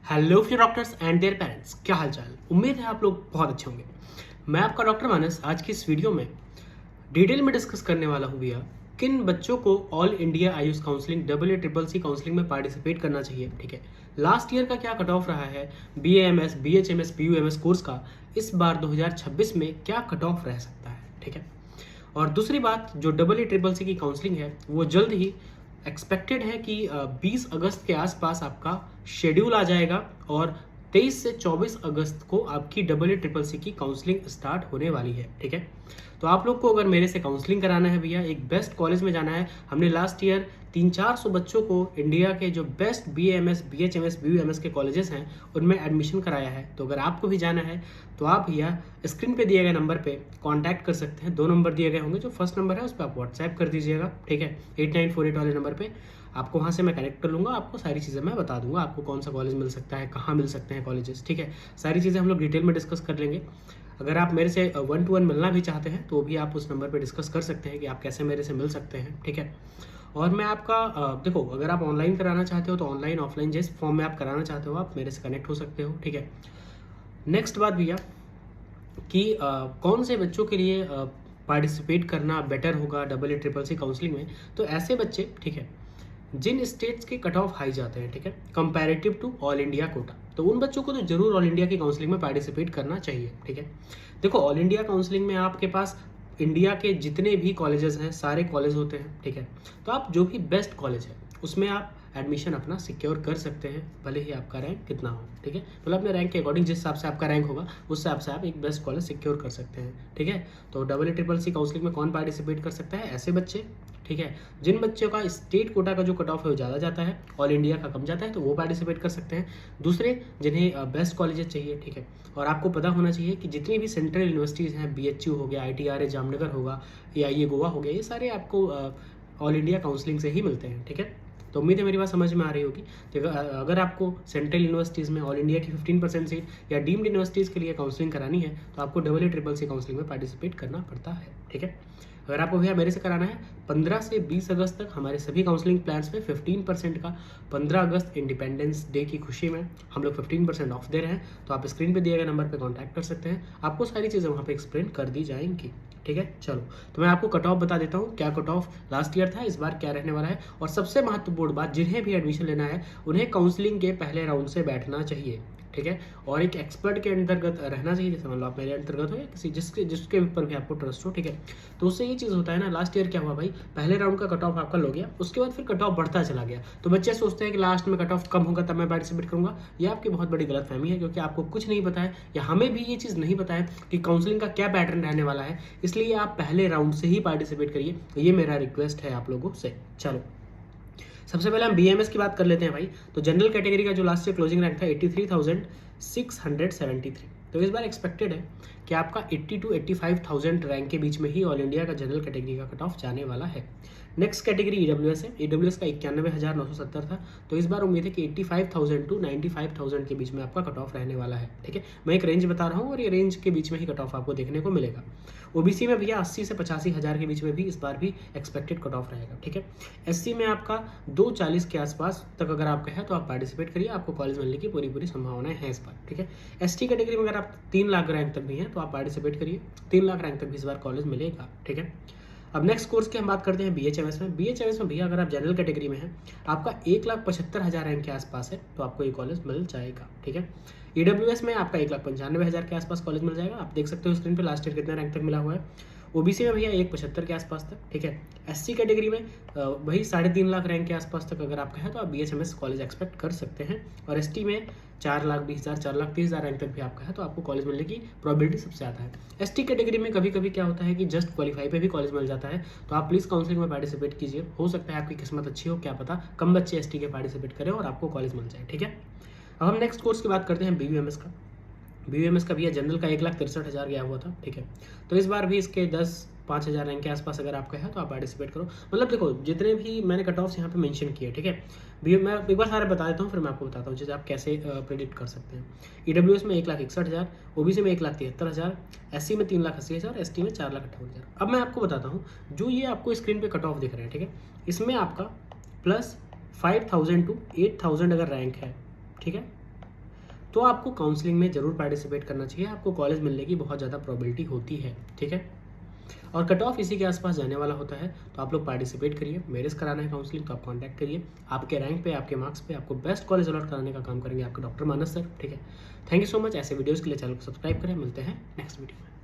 Hello few doctors and their parents, क्या हाल चाल। उम्मीद है आप लोग बहुत अच्छे होंगे। मैं आपका डॉक्टर मानस आज की इस वीडियो में डिटेल में डिस्कस करने वाला हूँ भैया किन बच्चों को all India Ayush counselling AACCC counselling में पार्टिसिपेट करना चाहिए। ठीक है, लास्ट ईयर का क्या कट ऑफ रहा है, BAMS BHMS PUMS कोर्स का इस बार 2026 में क्या कट ऑफ रह सकता है। ठीक है, और दूसरी बात जो AACCC की काउंसलिंग है वो जल्द ही एक्सपेक्टेड है कि 20 अगस्त के आसपास आपका शेड्यूल आ जाएगा और 23 से 24 अगस्त को आपकी AACCC की काउंसलिंग स्टार्ट होने वाली है। ठीक है, तो आप लोग को अगर मेरे से काउंसलिंग कराना है भैया, एक बेस्ट कॉलेज में जाना है। हमने लास्ट ईयर 300-400 बच्चों को इंडिया के जो बेस्ट BAMS BHMS BUMS के कॉलेजेस हैं उनमें एडमिशन कराया है। तो अगर आपको भी जाना है तो आप भैया स्क्रीन पे दिए गए नंबर पे कांटेक्ट कर सकते हैं। 2 नंबर दिए गए होंगे, जो फर्स्ट नंबर है उस पर आप व्हाट्सएप कर दीजिएगा। ठीक है, 8948 वाले नंबर पे आपको वहाँ से मैं कनेक्ट कर लूँगा, आपको सारी चीज़ें मैं बता दूंगा, आपको कौन सा कॉलेज मिल सकता है, कहाँ मिल सकते हैं कॉलेजेस। ठीक है, सारी चीज़ें हम लोग डिटेल में डिस्कस कर लेंगे। अगर आप मेरे से 1 to 1 मिलना भी चाहते हैं तो भी आप उस नंबर पे डिस्कस कर सकते हैं कि आप कैसे मेरे से मिल सकते हैं। ठीक है, और मैं आपका देखो, अगर आप ऑनलाइन कराना चाहते हो तो ऑनलाइन ऑफलाइन जिस फॉर्म में आप कराना चाहते हो आप मेरे से कनेक्ट हो सकते हो। ठीक है, नेक्स्ट बात भैया कि कौन से बच्चों के लिए पार्टिसिपेट करना बेटर होगा AACCC काउंसलिंग में। तो ऐसे बच्चे, ठीक है, जिन स्टेट्स के कट ऑफ हाई जाते हैं, ठीक है, comparative to all India quota, तो उन बच्चों को तो जरूर ऑल इंडिया की काउंसलिंग में पार्टिसिपेट करना चाहिए। ठीक है, देखो ऑल इंडिया काउंसलिंग में आपके पास इंडिया के जितने भी कॉलेजेस हैं सारे कॉलेज होते हैं। ठीक है, तो आप जो भी बेस्ट कॉलेज है उसमें आप एडमिशन अपना सिक्योर कर सकते हैं, भले ही आपका रैंक कितना हो। ठीक है, मतलब अपने रैंक के अकॉर्डिंग जिस हिसाब से आपका रैंक होगा उस हिसाब से आप एक बेस्ट कॉलेज सिक्योर कर सकते हैं। ठीक है, तो AACCC काउंसलिंग में कौन पार्टिसिपेट कर सकता है? ऐसे बच्चे, ठीक है, जिन बच्चों का स्टेट कोटा का जो कट ऑफ है वो ज़्यादा जाता है, ऑल इंडिया का कम जाता है, तो वो पार्टिसिपेट कर सकते हैं। दूसरे जिन्हें बेस्ट कॉलेजेस चाहिए, ठीक है, और आपको पता होना चाहिए कि जितनी भी सेंट्रल यूनिवर्सिटीज़ हैं, BHU हो गया, ITRA जामनगर होगा, या ये गोवा हो गया, ये सारे आपको ऑल इंडिया काउंसलिंग से ही मिलते हैं। ठीक है, तो उम्मीद है मेरी बात समझ में आ रही होगी। तो अगर आपको सेंट्रल यूनिवर्सिटीज़ में ऑल इंडिया की 15% सीट या डीम्ड यूनिवर्सिटीज़ के लिए काउंसलिंग करानी है तो आपको AACCC काउंसलिंग में पार्टिसिपेट करना पड़ता है। ठीक है, अगर आपको भैया मेरे से कराना है 15 से 20 अगस्त तक हमारे सभी काउंसलिंग प्लान्स में 15% का 15 अगस्त इंडिपेंडेंस डे की खुशी में हम लोग 15% ऑफ दे रहे हैं। तो आप स्क्रीन पे दिए गए नंबर पे कांटेक्ट कर सकते हैं, आपको सारी चीज़ें वहाँ पे एक्सप्लेन कर दी जाएंगी। ठीक है, चलो तो मैं आपको कट ऑफ बता देता हूँ, क्या कट ऑफ लास्ट ईयर था, इस बार क्या रहने वाला है। और सबसे महत्वपूर्ण बात, जिन्हें भी एडमिशन लेना है उन्हें काउंसलिंग के पहले राउंड से बैठना चाहिए। ठीक है, और एक एक्सपर्ट के अंतर्गत रहना चाहिए, जैसे मान लो आप मेरे अंतर्गत हो या किसी जिसके ऊपर भी आपको ट्रस्ट हो। ठीक है, तो उससे ये चीज़ होता है ना, लास्ट ईयर क्या हुआ भाई, पहले राउंड का कट ऑफ आपका लो गया, उसके बाद फिर कट ऑफ बढ़ता चला गया, तो बच्चे सोचते हैं कि लास्ट में कट ऑफ कम होगा तब मैं पार्टिसिपेट करूंगा। ये आपकी बहुत बड़ी गलतफहमी है, क्योंकि आपको कुछ नहीं पता है या हमें भी ये चीज़ नहीं पता है कि काउंसलिंग का क्या पैटर्न रहने वाला है, इसलिए आप पहले राउंड से ही पार्टिसिपेट करिए, ये मेरा रिक्वेस्ट है आप लोगों से। चलो सबसे पहले हम BMS की बात कर लेते हैं भाई। तो जनरल कैटेगरी का जो लास्ट ईयर क्लोजिंग रैंक था 83,673, तो इस बार एक्सपेक्टेड है कि आपका 80 to 85,000 रैंक के बीच में ही ऑल इंडिया का जनरल कैटेगरी का कट ऑफ जाने वाला है। नेक्स्ट कैटेगरी EWS है, EWS का 91,970 था, तो इस बार उम्मीद है कि 85,000 to 95,000 के बीच में आपका कट ऑफ रहने वाला है। ठीक है, मैं एक रेंज बता रहा हूँ और ये रेंज के बीच में ही कट ऑफ आपको देखने को मिलेगा। OBC में भैया 80 से 85,000 के बीच में भी इस बार भी एक्सपेक्टेड कट ऑफ रहेगा। ठीक है, SC में आपका 240 के आसपास तक अगर आपका है तो आप पार्टिसिपेट करिए, आपको कॉलेज मिलने की पूरी संभावनाएं हैं इस बार। ठीक है, ST कैटेगरी में अगर आप 3 लाख रैंक तक भी हैं तो आप पार्टिसिपेट करिए, 3 लाख रैंक तक भी इस बार कॉलेज मिलेगा। ठीक है, अब नेक्स्ट कोर्स की हम बात करते हैं BHMS में। BHMS में भैया अगर आप जनरल कैटेगरी में हैं, आपका 1,75,000 रैंक के आसपास है तो आपको ये कॉलेज मिल जाएगा। ठीक है, EWS में आपका 1,95,000 के आसपास कॉलेज मिल जाएगा, आप देख सकते हो स्क्रीन पे लास्ट ईयर कितना रैंक तक मिला हुआ है। OBC में भैया 1,75 के आसपास तक। ठीक है, SC कैटेगरी में वही 3.5 लाख रैंक के आसपास तक अगर आपका है तो आप BHMS कॉलेज एक्सपेक्ट कर सकते हैं। और ST में 4,20,000 4,30,000 रैंक तक भी आपका है तो आपको कॉलेज मिलने की प्रोबेबिलिटी सबसे ज़्यादा है। ST कैटेगरी में कभी कभी क्या होता है कि जस्ट क्वालिफाई पे भी कॉलेज मिल जाता है, तो आप प्लीज़ काउंसलिंग में पार्टिसिपेट कीजिए, हो सकता है आपकी किस्मत अच्छी हो, क्या पता कम बच्चे ST के पार्टिसिपेट करें और आपको कॉलेज मिल जाए। ठीक है, अब हम नेक्स्ट कोर्स की बात करते हैं BUMS का। BUMS का भैया जनरल का 1,63,000 गया हुआ था। ठीक है, तो इस बार भी इसके 5,000 रैंक के आसपास अगर आपका है तो आप पार्टिसिपेट करो। मतलब देखो जितने भी मैंने कट ऑफ्स यहाँ पे मेंशन किए, ठीक है, मैं एक बार सारे बता देता हूँ फिर मैं आपको बताता हूँ जैसे आप कैसे प्रेडिक्ट कर सकते हैं। EWS में 1,61,000, OBC में 1,73,000, SC में 3,80,000, ST में 4,58,000। अब मैं आपको बताता हूँ, जो ये आपको स्क्रीन पे कट ऑफ दिख रहे हैं, ठीक है, इसमें आपका +5,000 to 8,000 अगर रैंक है, ठीक है, तो आपको काउंसलिंग में ज़रूर पार्टिसिपेट करना चाहिए, आपको कॉलेज मिलने की बहुत ज़्यादा प्रोबेबिलिटी होती है, ठीक है। और कट ऑफ इसी के आसपास जाने वाला होता है, तो आप लोग पार्टिसिपेट करिए। मेरिस कराना है काउंसलिंग तो आप कांटेक्ट करिए, आपके रैंक पे, आपके मार्क्स पे आपको बेस्ट कॉलेज अलॉट कराने का काम करेंगे आपके डॉक्टर मानस सर, ठीक है। Thank you so much. ऐसे वीडियोज़ के लिए चैनल को सब्सक्राइब करें। मिलते हैं नेक्स्ट वीडियो में।